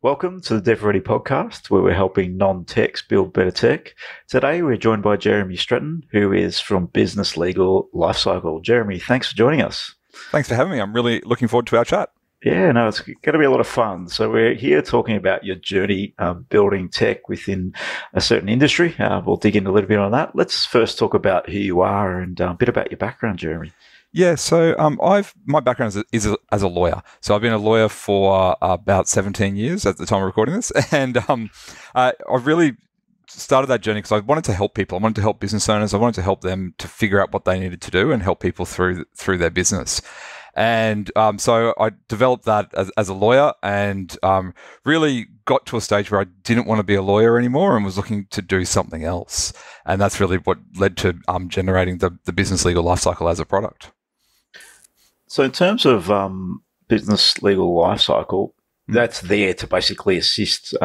Welcome to the DevReady Podcast, where we're helping non-techs build better tech. Today, we're joined by Jeremy Streten, who is from Business Legal Lifecycle. Jeremy, thanks for joining us. Thanks for having me. I'm really looking forward to our chat. Yeah, no, it's going to be a lot of fun. So we're here talking about your journey building tech within a certain industry. We'll dig in a little bit on that. Let's first talk about who you are and a bit about your background, Jeremy. Yeah, so my background is as a lawyer. So I've been a lawyer for about 17 years at the time of recording this, and I really started that journey because I wanted to help people. I wanted to help business owners. I wanted to help them to figure out what they needed to do and help people through their business. And so I developed that as a lawyer, and really got to a stage where I didn't want to be a lawyer anymore and was looking to do something else. And that's really what led to generating the business legal lifecycle as a product. So in terms of business legal lifecycle, that's there to basically assist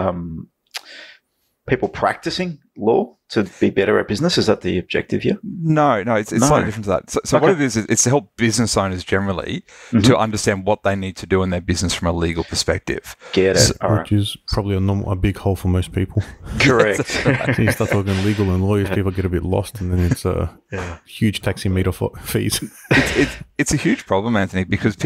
people practicing law to be better at business. Is that the objective here? No, it's slightly different to that. So okay. What it is it's to help business owners generally to understand what they need to do in their business from a legal perspective. Get it. Which is probably a big hole for most people. Correct. So you start talking legal and lawyers, people get a bit lost, and then it's a huge taximeter fees. It's a huge problem, Anthony, because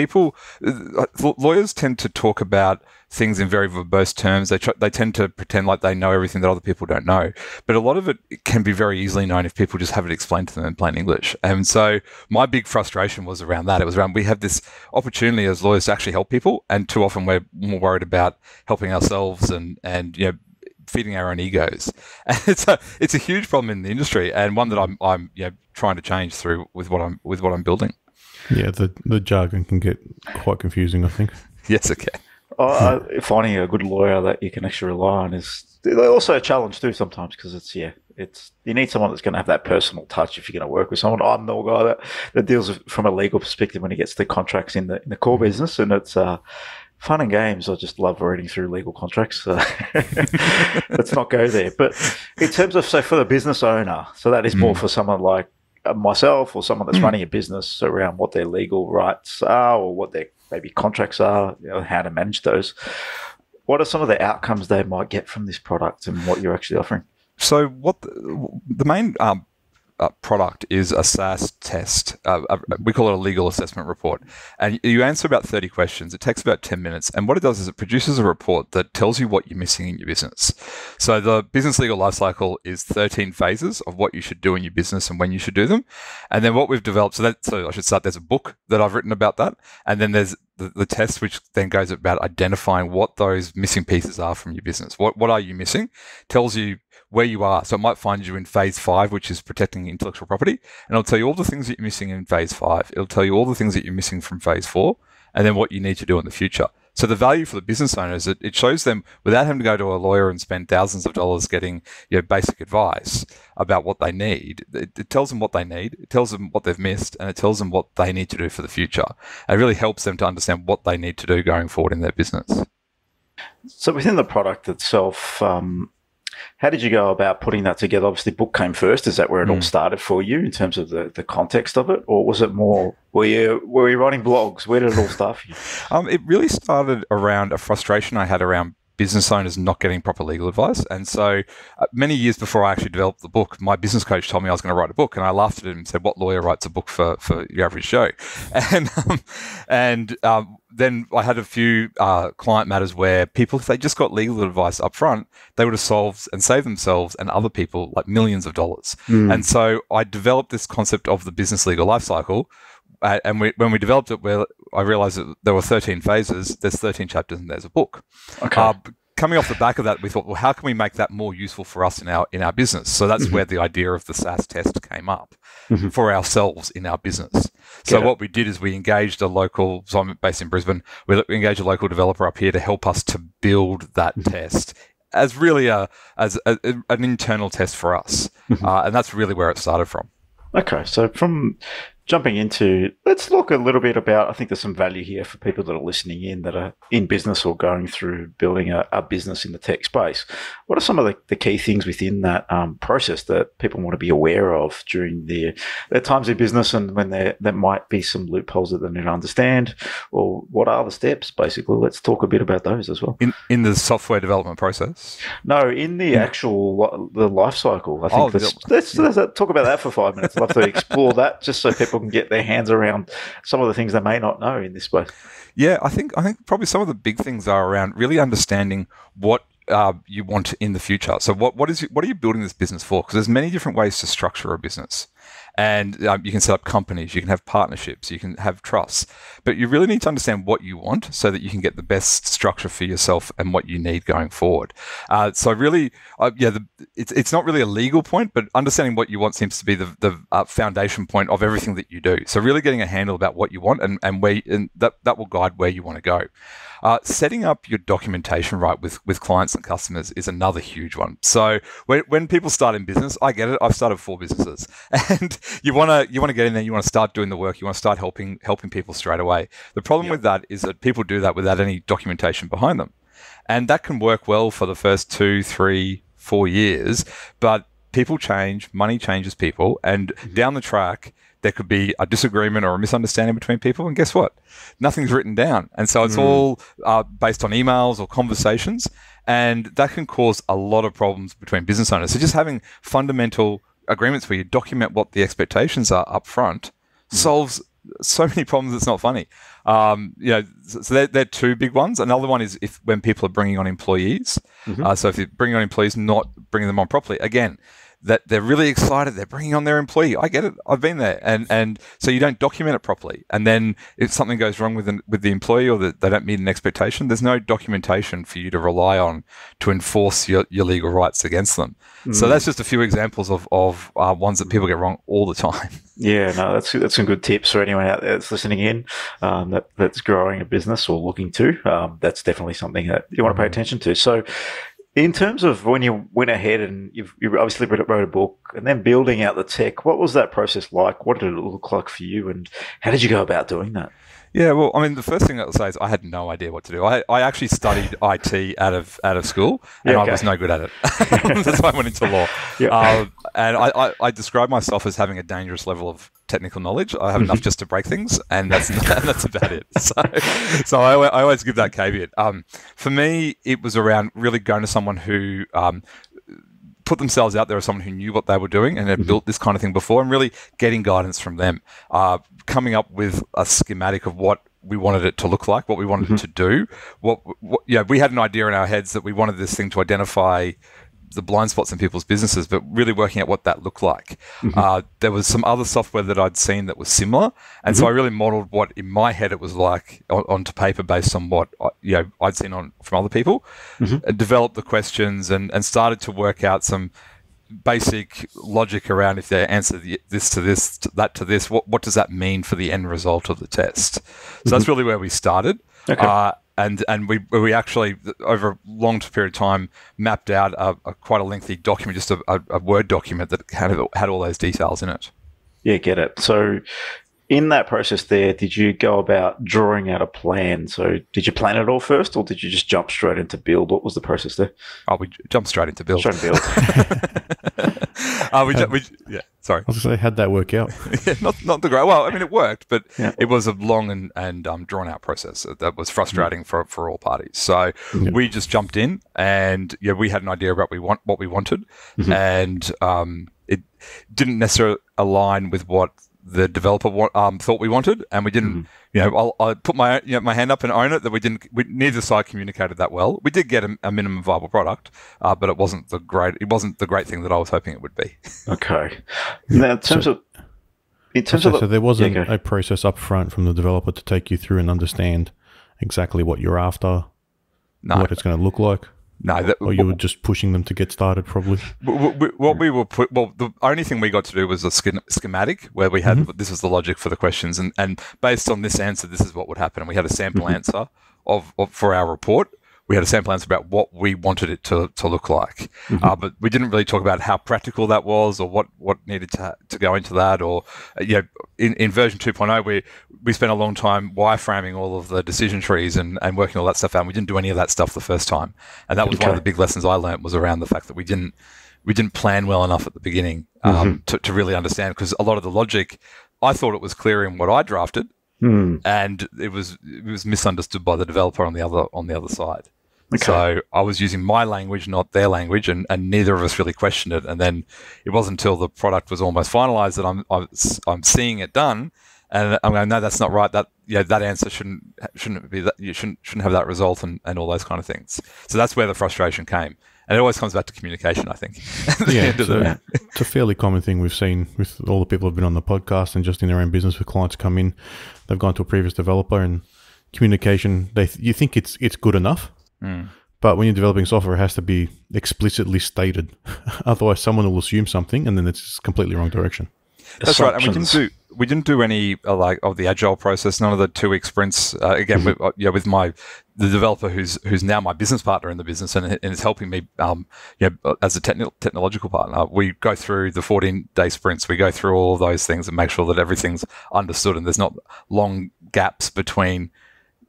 lawyers tend to talk about things in very verbose terms. They tend to pretend like they know everything that other people don't know. But a lot of it can be very easily known if people just have it explained to them in plain English. And so my big frustration was around that. It was around we have this opportunity as lawyers to actually help people, and too often we're more worried about helping ourselves and feeding our own egos. And it's a huge problem in the industry, and one that I'm trying to change through with what I'm building. Yeah, the jargon can get quite confusing, I think. Yes, it can. Finding a good lawyer that you can actually rely on is also a challenge too sometimes, because it's you need someone that's going to have that personal touch if you're going to work with someone. I'm the guy that deals with, from a legal perspective, when it gets to contracts in the core business, and it's fun and games. I just love reading through legal contracts. Let's not go there. But in terms of, so for the business owner, so that is more for someone like myself or someone that's running a business around what their legal rights are or what their maybe contracts are, how to manage those. What are some of the outcomes they might get from this product and what you're actually offering? So what the main product is a SaaS test. We call it a legal assessment report. And you answer about 30 questions. It takes about 10 minutes. And what it does is it produces a report that tells you what you're missing in your business. So the business legal lifecycle is 13 phases of what you should do in your business and when you should do them. And then what we've developed, so I should start, there's a book that I've written about that. And then there's the test, which then goes about identifying what those missing pieces are from your business. What are you missing? Tells you where you are. So it might find you in phase 5, which is protecting intellectual property. And it'll tell you all the things that you're missing in phase 5. It'll tell you all the things that you're missing from phase 4, and then what you need to do in the future. So the value for the business owners, it shows them without having to go to a lawyer and spend thousands of dollars getting basic advice about what they need. It tells them what they need, it tells them what they've missed, and it tells them what they need to do for the future. It really helps them to understand what they need to do going forward in their business. So within the product itself, how did you go about putting that together? Obviously, the book came first. Is that where it all started for you in terms of the context of it? Or was it more, were you writing blogs? Where did it all start for you? It really started around a frustration I had around business owners not getting proper legal advice. And so many years before I actually developed the book, my business coach told me I was going to write a book, and I laughed at him and said, what lawyer writes a book for your average Joe? And then I had a few client matters where people, if they just got legal advice up front, they would have solved and saved themselves and other people like millions of dollars. And so I developed this concept of the business legal lifecycle. And when we developed it, I realized that there were 13 phases, there's 13 chapters, and there's a book. Okay. Coming off the back of that, we thought, well, how can we make that more useful for us in our business? So that's where the idea of the SaaS test came up for ourselves in our business. So what we did is we engaged so I'm based in Brisbane, we engaged a local developer up here to help us to build that test as really an internal test for us. And that's really where it started from. Okay, so from jumping into, let's talk a little bit about, I think there's some value here for people that are listening in that are in business or going through building a business in the tech space. What are some of the key things within that process that people want to be aware of during their times in business, and when there might be some loopholes that they need to understand, or what are the steps, basically? Let's talk a bit about those as well. In the software development process? No, in the actual the life cycle. I think let's talk about that for 5 minutes. I'd love to explore that just so people can get their hands around some of the things they may not know in this space. Yeah, I think probably some of the big things are around really understanding what you want in the future. So what are you building this business for? Because there's many different ways to structure a business. And you can set up companies, you can have partnerships, you can have trusts, but you really need to understand what you want so that you can get the best structure for yourself and what you need going forward. So really, it's not really a legal point, but understanding what you want seems to be the foundation point of everything that you do. So really getting a handle about what you want and that will guide where you want to go. Setting up your documentation right with clients and customers is another huge one. So when people start in business, I get it. I've started 4 businesses, and you want to get in there. You want to start doing the work. You want to start helping people straight away. The problem with that is that people do that without any documentation behind them, and that can work well for the first 2, 3, 4 years. But people change, money changes people, and down the track, there could be a disagreement or a misunderstanding between people, and guess what? Nothing's written down. And so it's all based on emails or conversations, and that can cause a lot of problems between business owners. So just having fundamental agreements where you document what the expectations are up front solves so many problems. It's not funny. So they're 2 big ones. Another one is when people are bringing on employees. So if you're bringing on employees, not bringing them on properly, again, that they're really excited, they're bringing on their employee. I get it. I've been there. And so you don't document it properly. And then if something goes wrong with the employee, or that they don't meet an expectation, there's no documentation for you to rely on to enforce your legal rights against them. So that's just a few examples of ones that people get wrong all the time. Yeah, no, that's some good tips for anyone out there that's listening in, that's growing a business or looking to. That's definitely something that you want to pay attention to. So, in terms of when you went ahead and you obviously wrote a book and then building out the tech, what was that process like? What did it look like for you, and how did you go about doing that? Yeah, well, I mean, the first thing I'll say is I had no idea what to do. I actually studied IT out of school, and I was no good at it. That's why I went into law. Yeah. And I describe myself as having a dangerous level of technical knowledge. I have enough just to break things, and that's about it. So I always give that caveat. For me, it was around really going to someone who put themselves out there as someone who knew what they were doing and had built this kind of thing before, and really getting guidance from them, coming up with a schematic of what we wanted it to look like, what we wanted it to do. We had an idea in our heads that we wanted this thing to identify the blind spots in people's businesses, but really working out what that looked like. There was some other software that I'd seen that was similar, and so I really modeled what in my head it was like onto paper based on what I'd seen from other people, and developed the questions and started to work out some basic logic around if they answer this to this, that to this, what does that mean for the end result of the test? So that's really where we started. Okay. And we actually, over a long period of time, mapped out quite a lengthy document, just a Word document that had all those details in it. Yeah, get it. So in that process there, did you go about drawing out a plan? So did you plan it all first, or did you just jump straight into build? What was the process there? Oh, we jumped straight into build. Sorry. I was going to say, how'd that work out? Yeah, not the great. Well, I mean, it worked, but it was a long and drawn out process that was frustrating for all parties. So we just jumped in, and we had an idea about what we wanted, and it didn't necessarily align with what the developer thought we wanted, and we didn't. I put my hand up and own it that we didn't. Neither side communicated that well. We did get a minimum viable product, but it wasn't the great thing that I was hoping it would be. Okay. Now, so there wasn't a process up front from the developer to take you through and understand exactly what you're after, what it's going to look like. No, or you were just pushing them to get started, probably. The only thing we got to do was a schematic where we had this was the logic for the questions, and based on this answer, this is what would happen. And we had a sample answer for our report, we had a sample answer about what we wanted it to look like. But we didn't really talk about how practical that was, or what needed to go into that, or in version 2.0 we spent a long time wireframing all of the decision trees and working all that stuff out. And we didn't do any of that stuff the first time, and that was one of the big lessons I learned, was around the fact that we didn't plan well enough at the beginning to really understand, because a lot of the logic, I thought it was clear in what I drafted, and it was misunderstood by the developer on the other side. Okay. So I was using my language, not their language, and neither of us really questioned it. And then it wasn't until the product was almost finalized that I'm seeing it done, and I'm going, no, that's not right. That answer shouldn't be that. You shouldn't have that result, and all those kind of things. So that's where the frustration came. And it always comes back to communication, I think. It's a fairly common thing we've seen with all the people who've been on the podcast and just in their own business, with clients come in, they've gone to a previous developer, and communication, you think it's good enough, but when you're developing software, it has to be explicitly stated. Otherwise, someone will assume something, and then it's completely wrong direction. That's right, and we didn't do any of the agile process. None of the 2-week sprints. Again, with the developer who's now my business partner in the business and is helping me, as a technological partner. We go through the 14-day sprints. We go through all of those things and make sure that everything's understood and there's not long gaps between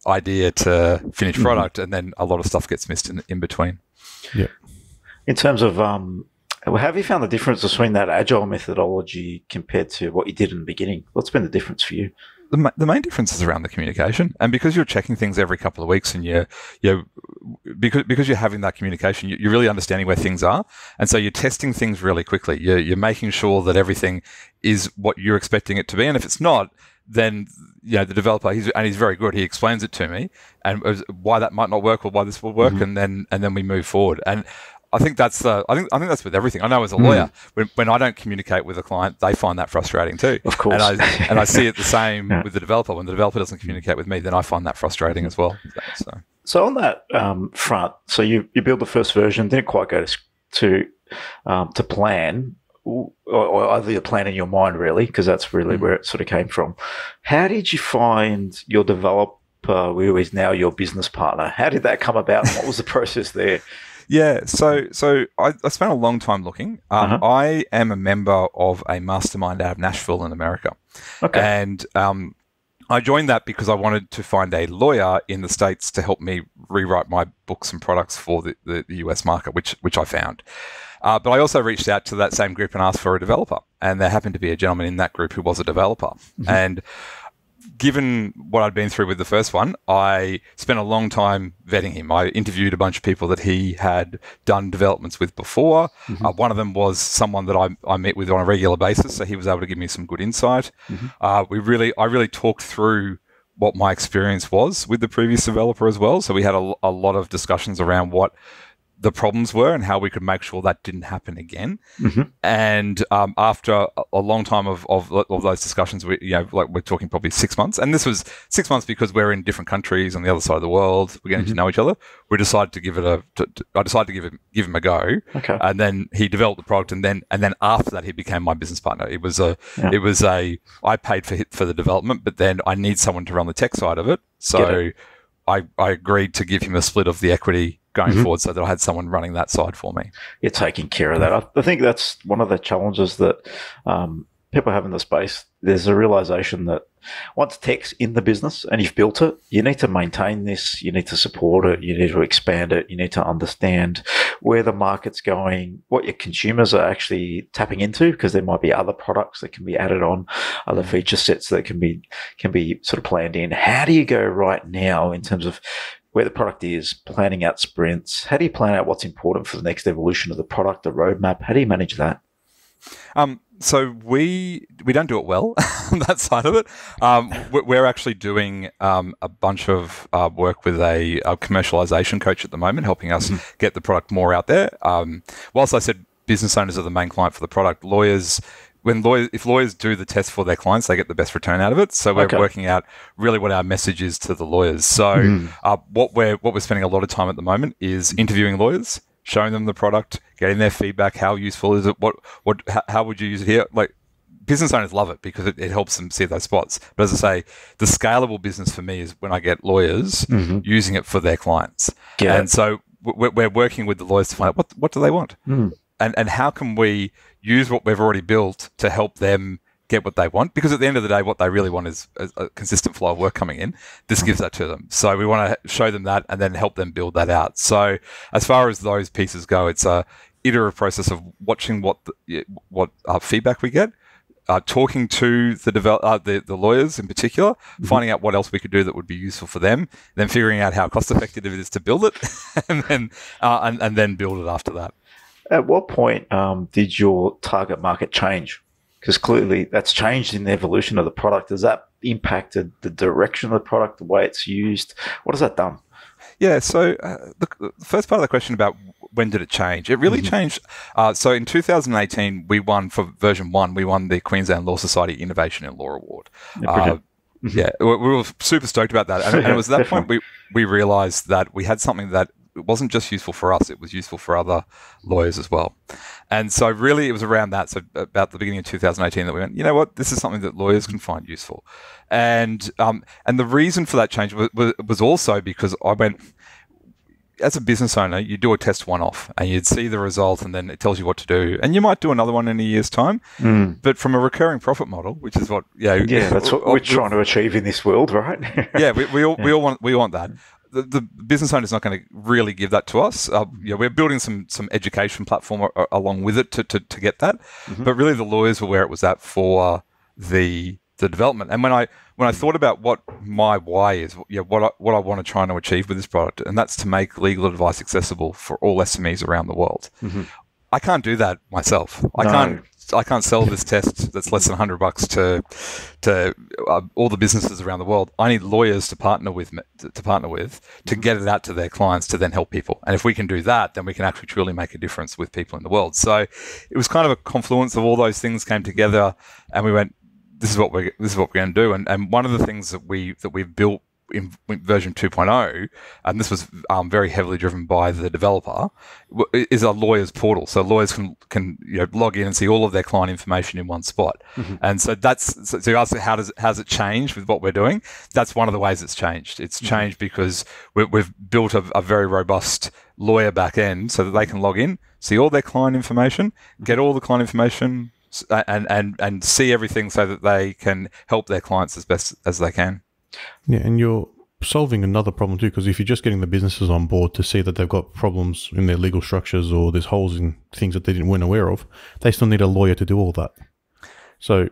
idea to finished product, and then a lot of stuff gets missed in between. Yeah. In terms of have you found the difference between that agile methodology compared to what you did in the beginning? What's been the difference for you? The main difference is around the communication, and because you're checking things every couple of weeks, and because you're having that communication, you're really understanding where things are, and so you're testing things really quickly. You're making sure that everything is what you're expecting it to be, and if it's not, then the developer, he's very good. He explains it to me and why that might not work or why this will work, and then we move forward. And I think that's I think that's with everything. I know as a lawyer, when I don't communicate with a client, they find that frustrating too. Of course. And I see it the same with the developer. When the developer doesn't communicate with me, then I find that frustrating as well. So on that front, so you build the first version, didn't quite go to plan, or either you plan in your mind really, because that's really where it sort of came from. How did you find your developer, who is now your business partner? How did that come about? And what was the process there? Yeah, so I spent a long time looking. I am a member of a mastermind out of Nashville in America. Okay. And I joined that because I wanted to find a lawyer in the States to help me rewrite my books and products for the US market, which I found. But I also reached out to that same group and asked for a developer. And there happened to be a gentleman in that group who was a developer. And given what I'd been through with the first one, I spent a long time vetting him. I interviewed a bunch of people that he had done developments with before. One of them was someone that I meet with on a regular basis, so he was able to give me some good insight. I really talked through what my experience was with the previous developer as well. So we had a lot of discussions around what the problems were and how we could make sure that didn't happen again. And after a long time of those discussions, we're talking probably 6 months, and this was 6 months because we're in different countries on the other side of the world. We're getting to know each other. We decided to give it I decided to give him a go. Okay. And then he developed the product, and then after that, he became my business partner. It was I paid for the development, but then I need someone to run the tech side of it. So I agreed to give him a split of the equity going forward, so that I had someone running that side for me. You're taking care of that. I think that's one of the challenges that people have in the space. There's a realization that once tech's in the business and you've built it, you need to maintain this, you need to support it, you need to expand it, you need to understand where the market's going, what your consumers are actually tapping into, because there might be other products that can be added on, other feature sets that can be sort of planned in. How do you go right now in terms of where the product is, planning out sprints? How do you plan out what's important for the next evolution of the product, the roadmap? How do you manage that? So we don't do it well, that side of it. We're actually doing a bunch of work with a commercialization coach at the moment, helping us get the product more out there. Whilst I said business owners are the main client for the product, if lawyers do the test for their clients, they get the best return out of it. So we're working out really what our message is to the lawyers. So what we're spending a lot of time at the moment is interviewing lawyers, showing them the product, getting their feedback. How useful is it? How would you use it here? Like, business owners love it because it helps them see those spots. But as I say, the scalable business for me is when I get lawyers using it for their clients. Yeah. And so we're working with the lawyers to find out what do they want, and how can we use what we've already built to help them get what they want, because at the end of the day, what they really want is a consistent flow of work coming in. This gives that to them. So we want to show them that and then help them build that out. So as far as those pieces go, it's a iterative process of watching what feedback we get, talking to the lawyers in particular, finding out what else we could do that would be useful for them, then figuring out how cost effective it is to build it, and then build it after that. At what point did your target market change? Because clearly that's changed in the evolution of the product. Has that impacted the direction of the product, the way it's used? What has that done? Yeah, so the first part of the question about when did it change? It really changed. So in 2018, we won for version 1, we won the Queensland Law Society Innovation in Law Award. Yeah, we were super stoked about that. And it was at that point we realized that we had something that it wasn't just useful for us, it was useful for other lawyers as well. And so really it was around that, so about the beginning of 2018, that we went, you know what, this is something that lawyers can find useful. And the reason for that change was also because I went, as a business owner, you do a test one-off and you'd see the result and then it tells you what to do. And you might do another one in a year's time. But from a recurring profit model, which is what... that's what we're trying to achieve in this world, right? we all want that. The business owner is not going to really give that to us. We're building some education platform along with it to get that. But really the lawyers were where it was at for the development. And when I thought about what my why is, what I want to try and achieve with this product, and that's to make legal advice accessible for all SMEs around the world. I can't do that myself. I can't sell this test that's less than $100 to all the businesses around the world. I need lawyers to partner with to get it out to their clients to then help people. And if we can do that, then we can actually truly make a difference with people in the world. So it was kind of a confluence of all those things came together, and we went, this is what we're going to do. And one of the things that we've built in version 2.0, and this was very heavily driven by the developer, is a lawyer's portal. So lawyers can log in and see all of their client information in one spot. And so so you ask how's it changed with what we're doing? That's one of the ways it's changed. It's changed because we've built a very robust lawyer back end so that they can log in, see all their client information, get all the client information, and see everything so that they can help their clients as best as they can. Yeah, and you're solving another problem too, because if you're just getting the businesses on board to see that they've got problems in their legal structures or there's holes in things that they weren't aware of, they still need a lawyer to do all that. So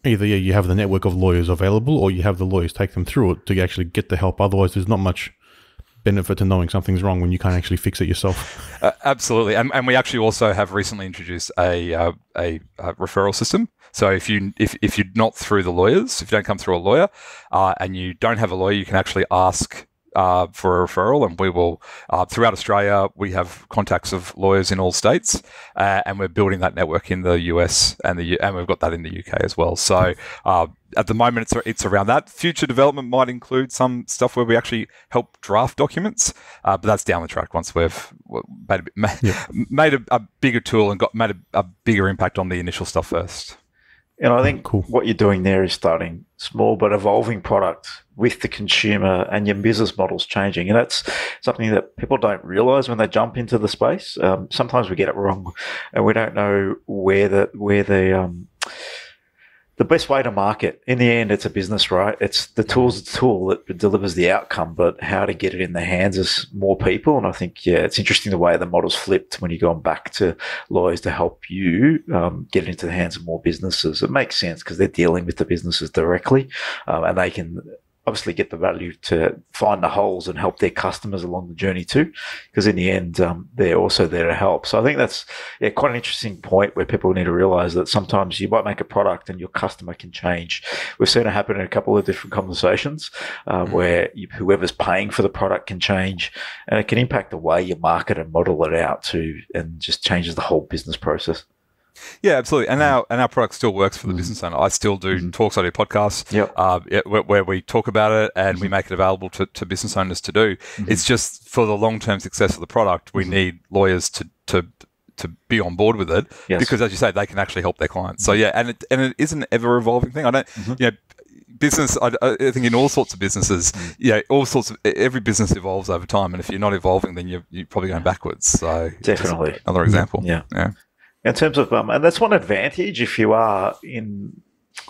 either you have the network of lawyers available, or you have the lawyers take them through it to actually get the help. Otherwise, there's not much benefit to knowing something's wrong when you can't actually fix it yourself. Absolutely, and we actually also have recently introduced a referral system. So if you're not through the lawyers, if you don't come through a lawyer, and you don't have a lawyer, you can actually ask for a referral, and we will, throughout Australia, we have contacts of lawyers in all states, and we're building that network in the US and we've got that in the UK as well. So at the moment, it's around that. Future development might include some stuff where we actually help draft documents, but that's down the track once we've made a bigger tool and made a bigger impact on the initial stuff first. And I think what you're doing there is starting small but evolving product with the consumer, and your business model's changing. And that's something that people don't realize when they jump into the space. Sometimes we get it wrong, and we don't know where the best way to market. In the end, it's a business, right? It's the tool's a tool that delivers the outcome, but how to get it in the hands of more people. And I think, it's interesting the way the model's flipped when you're going back to lawyers to help you get it into the hands of more businesses. It makes sense because they're dealing with the businesses directly, and they can obviously get the value to find the holes and help their customers along the journey too, because in the end, they're also there to help. So I think that's quite an interesting point where people need to realize that sometimes you might make a product and your customer can change. We've seen it happen in a couple of different conversations where whoever's paying for the product can change, and it can impact the way you market and model it out too, and just changes the whole business process. Yeah, absolutely. And our product still works for the business owner. I still do talks, I do podcasts where we talk about it and we make it available to business owners to do. It's just for the long-term success of the product, we need lawyers to to be on board with it, because as you say, they can actually help their clients. So yeah, and it is an ever evolving thing. I don't, business. I think in all sorts of businesses, every business evolves over time, and if you're not evolving, then you're probably going backwards. So definitely another example. Yeah. In terms of, and that's one advantage if you are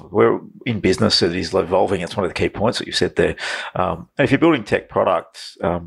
we're in business that is evolving. It's one of the key points that you said there. And if you're building tech products, I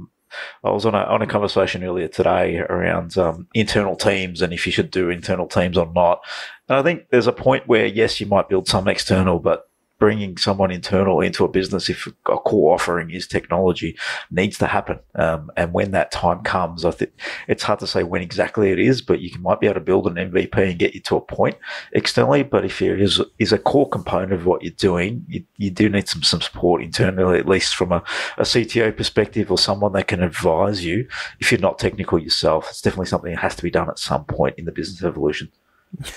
was on a conversation earlier today around internal teams and if you should do internal teams or not. And I think there's a point where, yes, you might build some external, but bringing someone internal into a business, if a core offering is technology, needs to happen. And when that time comes, I think it's hard to say when exactly it is, but you might be able to build an MVP and get you to a point externally. But if it is a core component of what you're doing, you do need some support internally, at least from a CTO perspective or someone that can advise you. If you're not technical yourself, it's definitely something that has to be done at some point in the business evolution.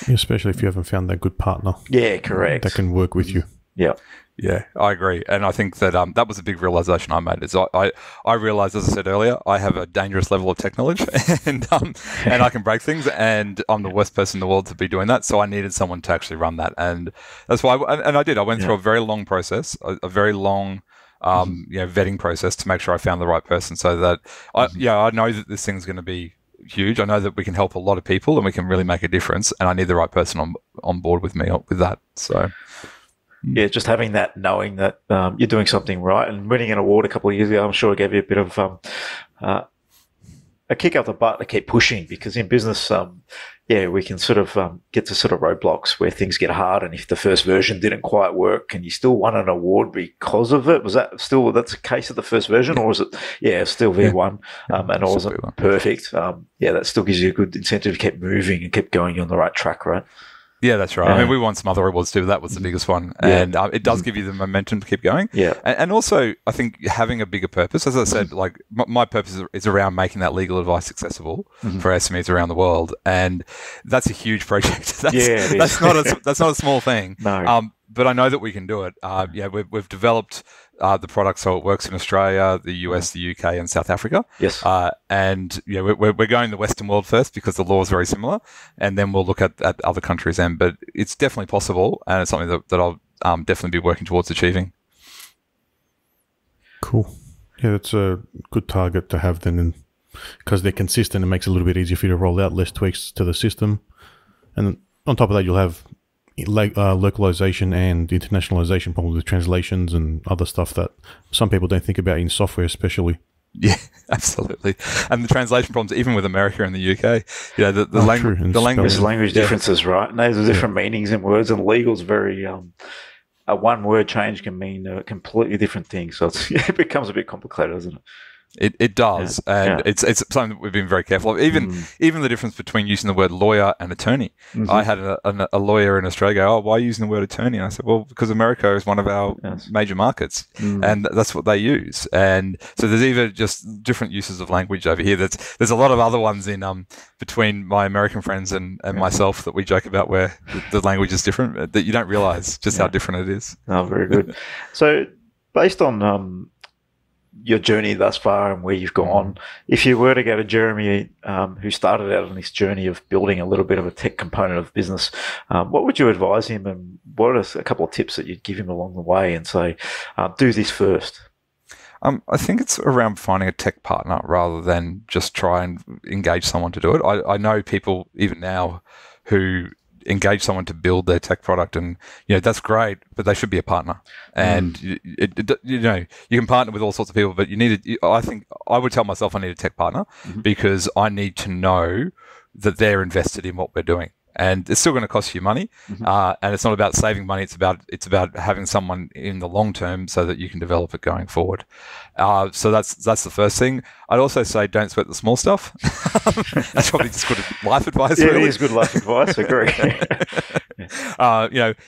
Especially if you haven't found that good partner. Yeah, correct. That can work with you. Yeah, I agree, and I think that that was a big realization I made. Is I realized, as I said earlier, I have a dangerous level of tech knowledge, and I can break things, and I'm the worst person in the world to be doing that. So I needed someone to actually run that, and that's why. I did. I went through a very long process, a very long vetting process to make sure I found the right person. So that I know that this thing's going to be huge. I know that we can help a lot of people, and we can really make a difference. And I need the right person on board with me with that. So. Yeah, just having that, knowing that you're doing something right, and winning an award a couple of years ago, I'm sure it gave you a bit of a kick up the butt to keep pushing, because in business, we can sort of get to sort of roadblocks where things get hard, and if the first version didn't quite work and you still won an award because of it, that's the case of the first version, or was it, still V1 and it wasn't perfect? That still gives you a good incentive to keep moving and keep going on the right track, right? Yeah, that's right. I mean, we won some other awards too, but that was the biggest one. And it does give you the momentum to keep going. Yeah. And also, I think having a bigger purpose, as I said, like my purpose is around making that legal advice accessible for SMEs around the world. And that's a huge project. That's not a small thing. No. But I know that we can do it. We've developed the product so it works in Australia, the US, the UK, and South Africa. Yes. We're going the Western world first because the law is very similar, and then we'll look at other countries. But it's definitely possible, and it's something that I'll definitely be working towards achieving. Cool. Yeah, that's a good target to have then, because they're consistent. It makes it a little bit easier for you to roll out, less tweaks to the system, and on top of that, you'll have localization and internationalization problems with translations and other stuff that some people don't think about in software, especially. Yeah, absolutely. And the translation problems, even with America and the UK, the language. There's language differences, right? And there's different meanings in words, and legal's very. A one word change can mean a completely different thing. So it becomes a bit complicated, doesn't it? It does, and it's something that we've been very careful of. Even the difference between using the word lawyer and attorney. I had a lawyer in Australia go, why are you using the word attorney? And I said, well, because America is one of our major markets, and that's what they use. And so there's either just different uses of language over here. There's a lot of other ones in between my American friends and myself that we joke about where the language is different, that you don't realize just how different it is. Oh, very good. So based on your journey thus far and where you've gone, if you were to go to Jeremy, who started out on this journey of building a little bit of a tech component of business, what would you advise him, and what are a couple of tips that you'd give him along the way and say, do this first? I think it's around finding a tech partner rather than just try and engage someone to do it. I know people even now who engage someone to build their tech product, and that's great, but they should be a partner. And you can partner with all sorts of people, but I think I would tell myself I need a tech partner because I need to know that they're invested in what we're doing. And it's still going to cost you money, and it's not about saving money. It's about having someone in the long term so that you can develop it going forward. So that's the first thing. I'd also say don't sweat the small stuff. That's probably just good life advice. Yeah, really. It is good life advice. I agree.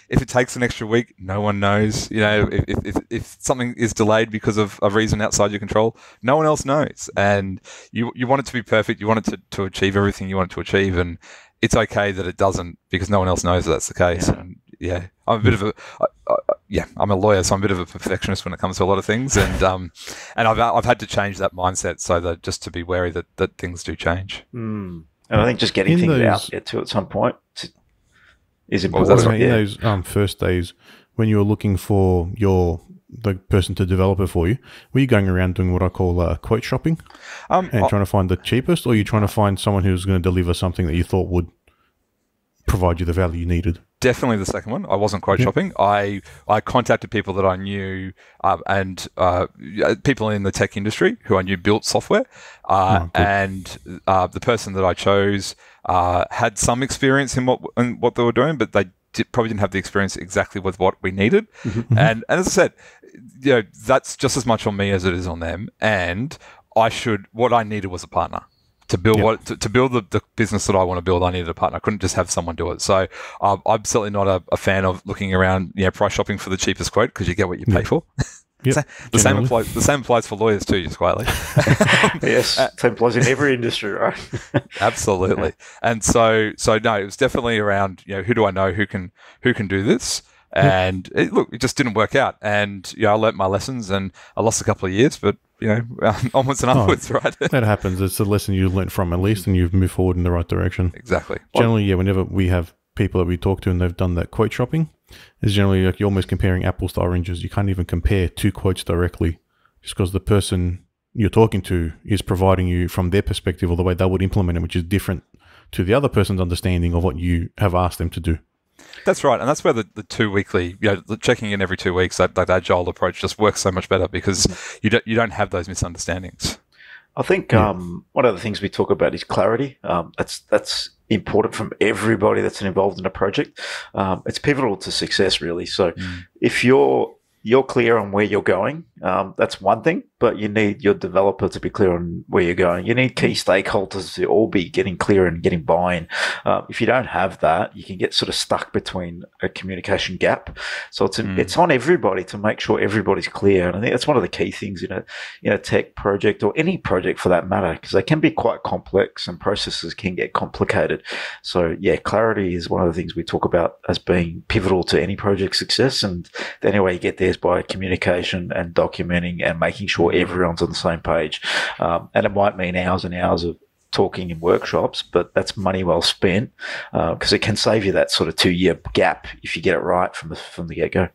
If it takes an extra week, no one knows. If something is delayed because of a reason outside your control, no one else knows. And you want it to be perfect. You want it to achieve everything you want it to achieve, and it's okay that it doesn't, because no one else knows that's the case. Yeah. And I'm a bit of I'm a lawyer, so I'm a bit of a perfectionist when it comes to a lot of things, and I've had to change that mindset so that just to be wary that things do change. And I think just getting In things those- out there too at some point is What was important. that? In those first days, when you were looking for the person to develop it for you, were you going around doing what I call quote shopping and trying to find the cheapest, or are you trying to find someone who's going to deliver something that you thought would provide you the value you needed? Definitely the second one. I wasn't quote shopping. I contacted people that I knew and people in the tech industry who I knew built software. And the person that I chose had some experience in what they were doing, but they probably didn't have the experience exactly with what we needed. And as I said, that's just as much on me as it is on them. And what I needed was a partner. To build to build the business that I want to build, I needed a partner. I couldn't just have someone do it. So I'm certainly not a fan of looking around, price shopping for the cheapest quote, because you get what you pay for. Yep, the same applies for lawyers too, just quietly. Yes, same applies in every industry, right? Absolutely. And so no, it was definitely around, who do I know who can do this? And it just didn't work out. And I learnt my lessons, and I lost a couple of years, but onwards and upwards, right? That happens. It's a lesson you learnt from, at least, and you've moved forward in the right direction. Exactly. Generally, whenever we have people that we talk to and they've done that quote shopping, it's generally like you're almost comparing apples to oranges. You can't even compare two quotes directly, just because the person you're talking to is providing you from their perspective or the way they would implement it, which is different to the other person's understanding of what you have asked them to do. That's right, and that's where the 2 weekly, the checking in every 2 weeks, that agile approach just works so much better, because you don't have those misunderstandings. I think one of the things we talk about is clarity. That's important from everybody that's involved in a project. It's pivotal to success, really. So if you're clear on where you're going, that's one thing, but you need your developer to be clear on where you're going. You need key stakeholders to all be getting clear and getting buy-in. If you don't have that, you can get sort of stuck between a communication gap. So it's on everybody to make sure everybody's clear. And I think that's one of the key things in a tech project, or any project for that matter, because they can be quite complex and processes can get complicated. So clarity is one of the things we talk about as being pivotal to any project success. And the only way you get there is by communication and documenting and making sure everyone's on the same page. And it might mean hours and hours of talking in workshops, but that's money well spent, because it can save you that sort of 2-year gap if you get it right from the get-go.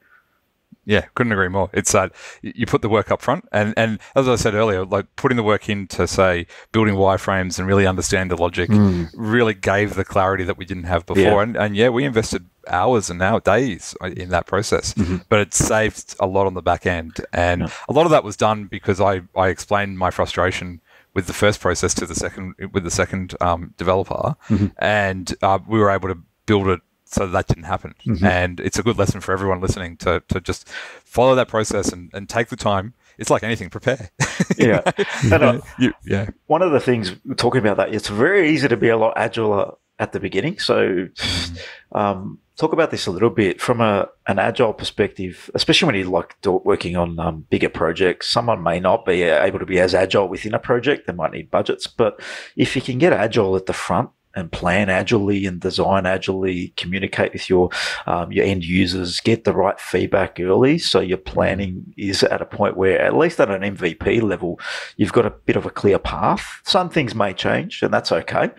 Yeah, couldn't agree more. It's you put the work up front, and as I said earlier, like putting the work into, say, building wireframes and really understand the logic really gave the clarity that we didn't have before. And we invested hours and days in that process, but it saved a lot on the back end. And a lot of that was done because I explained my frustration with the first process to the second developer, and we were able to build it so that didn't happen. And it's a good lesson for everyone listening to just follow that process and take the time. It's like anything, prepare. One of the things we're talking about that, it's very easy to be a lot agile at the beginning. So talk about this a little bit from an agile perspective, especially when you're working on bigger projects. Someone may not be able to be as agile within a project. They might need budgets. But if you can get agile at the front, and plan agilely and design agilely, communicate with your end users, get the right feedback early, so your planning is at a point where, at least at an MVP level, you've got a bit of a clear path. Some things may change, and that's okay,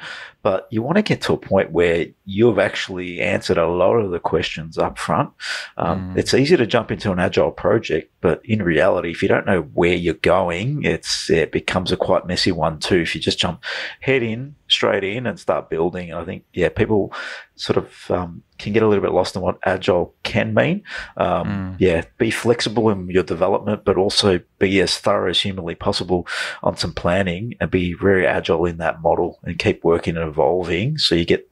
but you want to get to a point where you've actually answered a lot of the questions up front. It's easy to jump into an agile project, but in reality, if you don't know where you're going, it becomes a quite messy one too. If you just jump straight in and start building, I think, people sort of can get a little bit lost in what agile can mean. Be flexible in your development, but also be as thorough as humanly possible on some planning, and be very agile in that model, and keep working and evolving so you get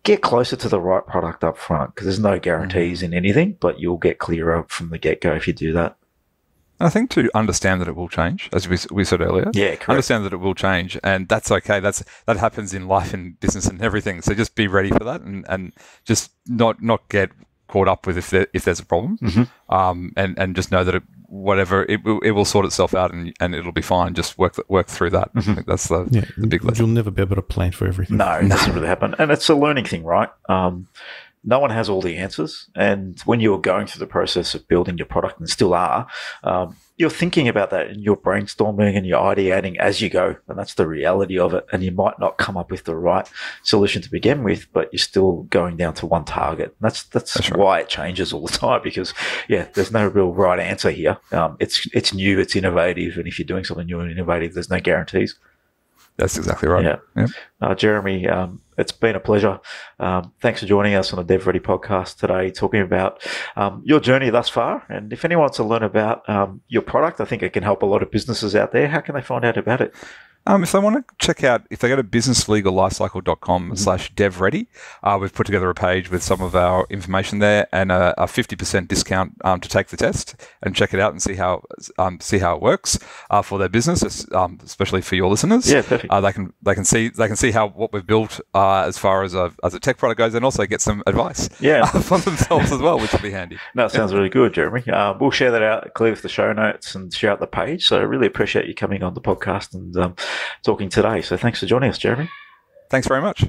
get closer to the right product up front, because there's no guarantees in anything, but you'll get clearer from the get-go if you do that. I think to understand that it will change, as we said earlier. Yeah, correct. Understand that it will change, and that's okay. That happens in life and business and everything. So just be ready for that, and just not get caught up with if there's a problem, and just know that it will sort itself out, and it'll be fine. Just work through that. I think that's the big lesson. You'll never be able to plan for everything. No, it doesn't really happen, and it's a learning thing, right? No one has all the answers. And when you're going through the process of building your product, and still are, you're thinking about that and you're brainstorming and you're ideating as you go. And that's the reality of it. And you might not come up with the right solution to begin with, but you're still going down to one target. That's right. Why it changes all the time, because there's no real right answer here. It's new, it's innovative. And if you're doing something new and innovative, there's no guarantees. That's exactly right. Yeah. Yep. Jeremy, it's been a pleasure. Thanks for joining us on the DevReady podcast today, talking about your journey thus far. And if anyone wants to learn about your product, I think it can help a lot of businesses out there. How can they find out about it? If they want to check out, if they go to businesslegallifecycle.com/DevReady, we've put together a page with some of our information there and a 50% discount to take the test and check it out and see how it works for their business, especially for your listeners. Yeah, perfect. They can see how what we've built as far as a tech product goes, and also get some advice from themselves as well, which will be handy. No, it sounds really good, Jeremy. We'll share that out, clear with the show notes, and share out the page. So I really appreciate you coming on the podcast and talking today. So thanks for joining us, Jeremy. Thanks very much.